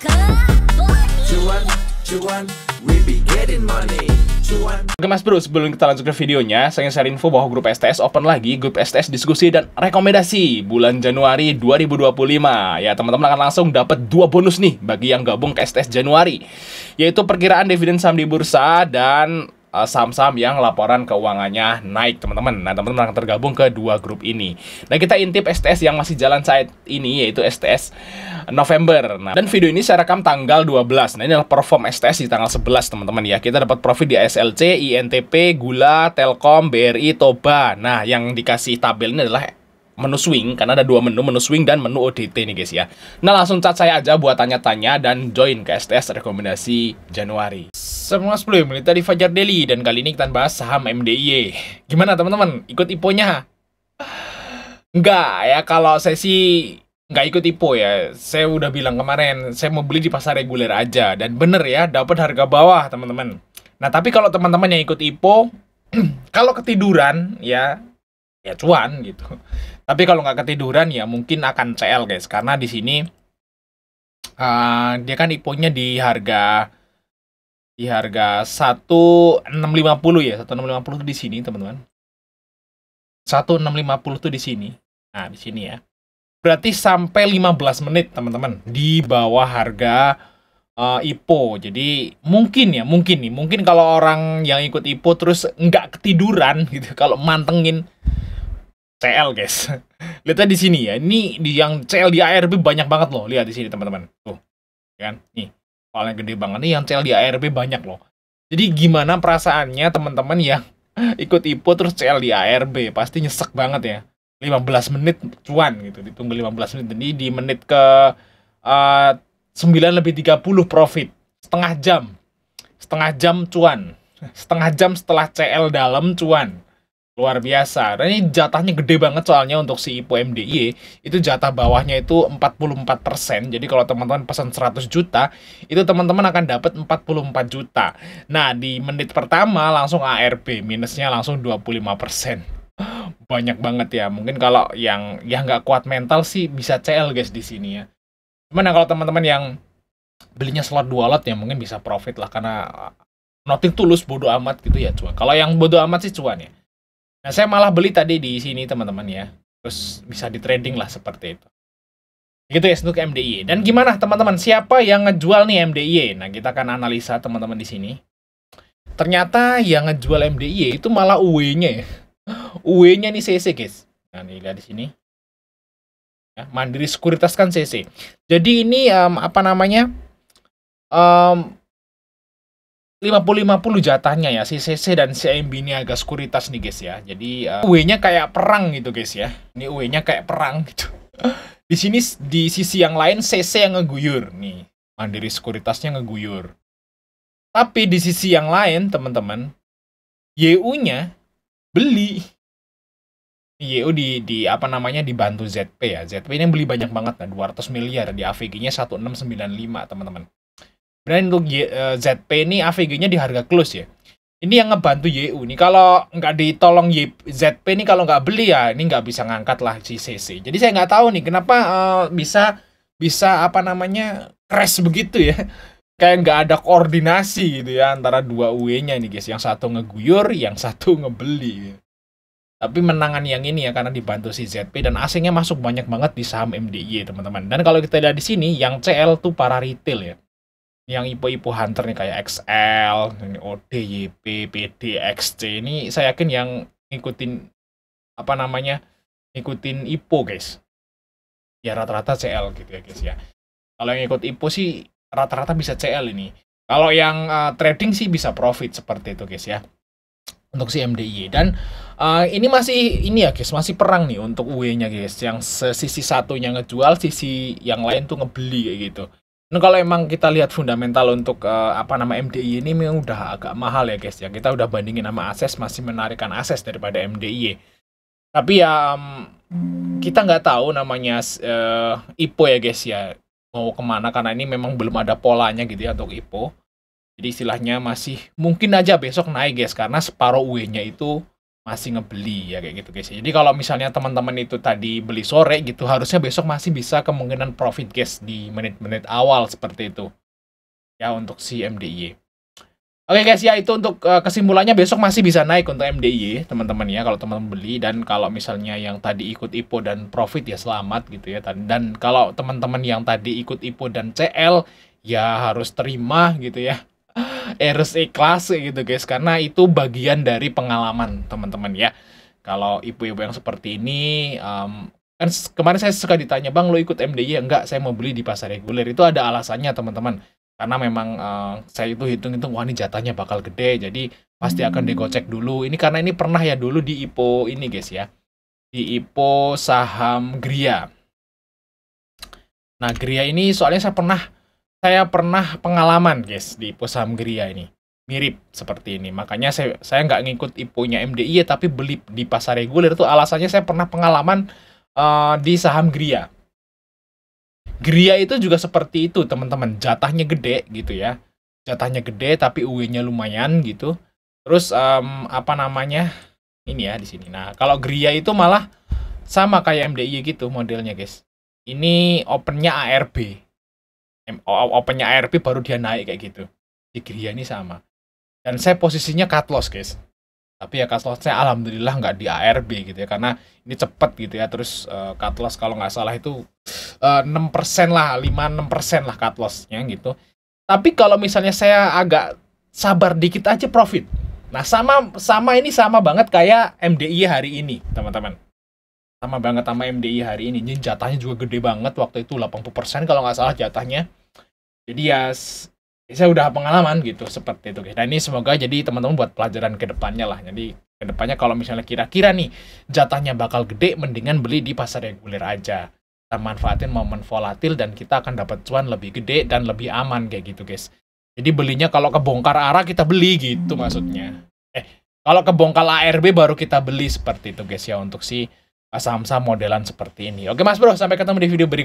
Cuan, cuan, we be getting money. Cuan. Oke mas bro, sebelum kita lanjut ke videonya, saya ingin share info bahwa grup STS open lagi, grup STS diskusi dan rekomendasi bulan Januari 2025. Ya teman-teman akan langsung dapat 2 bonus nih bagi yang gabung ke STS Januari, yaitu perkiraan dividen saham di bursa dan saham-saham yang laporan keuangannya naik teman-teman. Nah teman-teman akan tergabung ke 2 grup ini. Nah kita intip STS yang masih jalan saat ini, yaitu STS November. Nah, dan video ini saya rekam tanggal 12. Nah ini adalah perform STS di tanggal 11 teman-teman ya. Kita dapat profit di ASLC, INTP, Gula, Telkom, BRI, Toba. Nah yang dikasih tabel ini adalah menu swing, karena ada 2 menu swing dan menu ODT nih guys ya. Nah langsung chat saya aja buat tanya-tanya dan join ke STS rekomendasi Januari. Semua 10 menit di Fajar Daily, dan kali ini kita bahas saham MDIY. Gimana teman-teman? Ikut IPO-nya? Enggak ya, kalau saya sih nggak ikut IPO ya. Saya udah bilang kemarin, saya mau beli di pasar reguler aja. Dan bener ya, dapat harga bawah teman-teman. Nah tapi kalau teman-teman yang ikut IPO, kalau ketiduran ya cuan gitu. Tapi kalau nggak ketiduran ya mungkin akan CL guys, karena di sini dia kan IPO-nya di harga 1650 ya, 1650 tuh di sini teman-teman. 1650 tuh di sini. Nah di sini ya. Berarti sampai 15 menit teman-teman di bawah harga IPO. Jadi mungkin kalau orang yang ikut IPO terus nggak ketiduran gitu, kalau mantengin CL guys. Lihat di sini ya. Ini yang CL di ARB banyak banget loh. Lihat di sini teman-teman. Tuh. Kan? Nih. Soalnya gede banget nih, yang CL di ARB banyak loh. Jadi gimana perasaannya teman-teman yang ikut IPO terus CL di ARB? Pasti nyesek banget ya. 15 menit cuan gitu. Ditunggu 15 menit. Jadi di menit ke 9:30 profit. Setengah jam cuan. Setengah jam setelah CL dalam cuan. Luar biasa. Dan ini jatahnya gede banget soalnya untuk si IPO MDIY. Itu jatah bawahnya itu 44%. Jadi kalau teman-teman pesan 100 juta, itu teman-teman akan dapat 44 juta. Nah, di menit pertama langsung ARB. Minusnya langsung 25%. Banyak banget ya. Mungkin kalau yang nggak kuat mental sih bisa CL guys di sini ya. Cuman kalau teman-teman yang belinya slot 2 lot ya mungkin bisa profit lah. Karena nothing tulus, bodo amat gitu ya cuan. Kalau yang bodo amat sih cuan ya. Nah, saya malah beli tadi di sini teman-teman ya. Terus bisa di trading lah seperti itu. Gitu ya untuk MDIY. Dan gimana teman-teman? Siapa yang ngejual nih MDIY? Nah, kita akan analisa teman-teman di sini. Ternyata yang ngejual MDIY itu malah UE-nya ya. UE-nya nih CC guys. Nah, nih lihat di sini. Ya, Mandiri Sekuritas kan CC. Jadi ini apa namanya? 50-50 jatahnya ya, si CC dan si CMB ini agak sekuritas nih guys ya. Jadi UE-nya kayak perang gitu guys ya. Ini UE-nya kayak perang gitu. Di sini di sisi yang lain CC yang ngeguyur nih. Mandiri Sekuritasnya ngeguyur. Tapi di sisi yang lain teman-teman, YU-nya beli. YU di apa namanya dibantu ZP ya. ZP ini beli banyak banget nah, 200 miliar di AVG-nya 1695 teman-teman. Dan untuk ZP ini AVG-nya di harga close ya. Ini yang ngebantu YU nih. Kalau nggak ditolong ZP ini, kalau nggak beli ya ini nggak bisa ngangkat lah si CC. Jadi saya nggak tahu nih kenapa bisa apa namanya crash begitu ya. Kayak nggak ada koordinasi gitu ya antara 2 UE-nya nih guys. Yang satu ngeguyur, yang satu ngebeli. Tapi menangan yang ini ya karena dibantu si ZP, dan asingnya masuk banyak banget di saham MDIY teman-teman. Dan kalau kita lihat di sini yang CL tuh para retail ya. Yang IPO hunter nih kayak XL, ini OD, YP, PD, XC ini saya yakin yang ngikutin apa namanya, ngikutin IPO guys. Ya rata-rata CL gitu ya guys ya. Kalau yang ikut IPO sih rata-rata bisa CL ini. Kalau yang trading sih bisa profit seperti itu guys ya. Untuk si MDIY. Dan ini masih ini ya guys, masih perang nih untuk UE-nya guys. Yang sisi satunya ngejual, sisi yang lain tuh ngebeli kayak gitu. Nah, kalau emang kita lihat fundamental untuk apa nama MDIY ini memang udah agak mahal ya guys ya. Kita udah bandingin sama Akses, masih menarikan Akses daripada MDIY. Tapi ya kita nggak tahu namanya IPO ya guys ya mau kemana, karena ini memang belum ada polanya gitu ya untuk IPO. Jadi istilahnya masih mungkin aja besok naik guys, karena separuh UE-nya itu masih ngebeli ya kayak gitu guys. Jadi kalau misalnya teman-teman itu tadi beli sore gitu, harusnya besok masih bisa kemungkinan profit guys di menit-menit awal seperti itu. Ya untuk si MDIY. Oke guys ya, itu untuk kesimpulannya besok masih bisa naik untuk MDIY teman-teman ya kalau teman-teman beli, dan kalau misalnya yang tadi ikut IPO dan profit ya selamat gitu ya. Dan kalau teman-teman yang tadi ikut IPO dan CL ya harus terima gitu ya. Harus ikhlas gitu guys, karena itu bagian dari pengalaman teman-teman ya. Kalau ibu-ibu yang seperti ini, kan kemarin saya suka ditanya, bang lo ikut MDI? Enggak, saya mau beli di pasar reguler. Itu ada alasannya teman-teman, karena memang saya itu hitung-hitung, wah ini jatahnya bakal gede, jadi pasti akan digocek dulu. Ini karena ini pernah ya dulu di IPO ini guys ya, di IPO saham Gria. Nah Gria ini soalnya saya pernah pengalaman guys di IPO saham Gria ini. Mirip seperti ini. Makanya saya nggak ngikut IPO-nya MDI ya, tapi beli di pasar reguler itu alasannya saya pernah pengalaman di saham Gria. Gria itu juga seperti itu teman-teman. Jatahnya gede gitu ya. Jatahnya gede tapi UE-nya lumayan gitu. Terus apa namanya? Ini ya di sini. Nah, kalau Gria itu malah sama kayak MDI gitu modelnya guys. Ini opennya ARB. Opennya ARB baru dia naik kayak gitu. Di Gria ini sama. Dan saya posisinya cut loss guys. Tapi ya cut loss-nya alhamdulillah nggak di ARB gitu ya. Karena ini cepet gitu ya. Terus cut loss kalau nggak salah itu 6% lah. 5-6% lah cut loss-nya gitu. Tapi kalau misalnya saya agak sabar dikit aja profit. Nah ini sama banget kayak MDI hari ini teman-teman. Sama banget sama MDI hari ini. Ini jatahnya juga gede banget. Waktu itu 80% kalau nggak salah jatahnya. Jadi ya saya udah pengalaman gitu seperti itu guys. Dan ini semoga jadi teman-teman buat pelajaran ke depannya lah. Jadi ke depannya kalau misalnya kira-kira nih jatahnya bakal gede, mendingan beli di pasar reguler aja. Kita manfaatin momen volatil dan kita akan dapat cuan lebih gede dan lebih aman kayak gitu guys. Jadi belinya kalau kebongkar arah kita beli gitu maksudnya. Kalau kebongkar ARB baru kita beli seperti itu guys ya, untuk si saham-saham modelan seperti ini. Oke Mas Bro, sampai ketemu di video berikutnya.